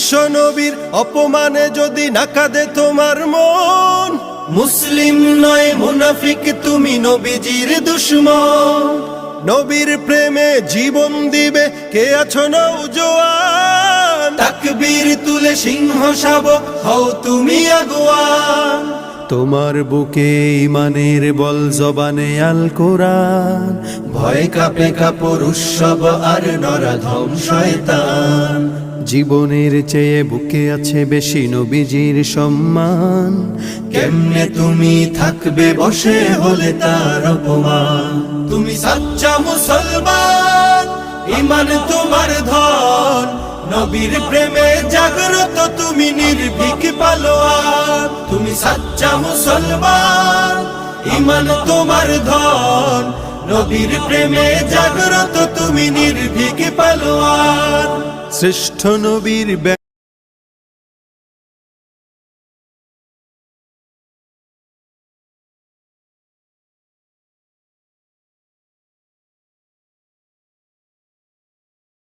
বিশ্ব নবীর অপমানে যদি না কাঁদে তোমার মন, মুসলিম নয় মুনাফিক তুমি নবীজির দুশমন। নবীর প্রেমে জীবন দিবে কে আছো নওজোয়ান, তাকবীর তুলে সিংহ শাবক হও তুমি আগুয়ান। তোমার বুকে ইমানের বল জবানে আল কোরআন, ভয় কাঁপে কাপড় উৎসব আর নরাধম শয়তান। জীবনের চেয়ে বুকে আছে বেশি নবীজির সম্মান, কেমনে তুমি থাকবে বসে হলে তার অপমান। তুমি সাচ্চা মুসলমান, ইমান তোমার ধন, নবীর প্রেমে জাগ্রত তুমি নির্ভীক পালোয়ান। তুমি সাচ্চা মুসলমান, ইমান তোমার ধন, নবীর প্রেমে জাগ্রত তুমি নির্ভীক পালোয়ান। শ্রেষ্ঠ নবীর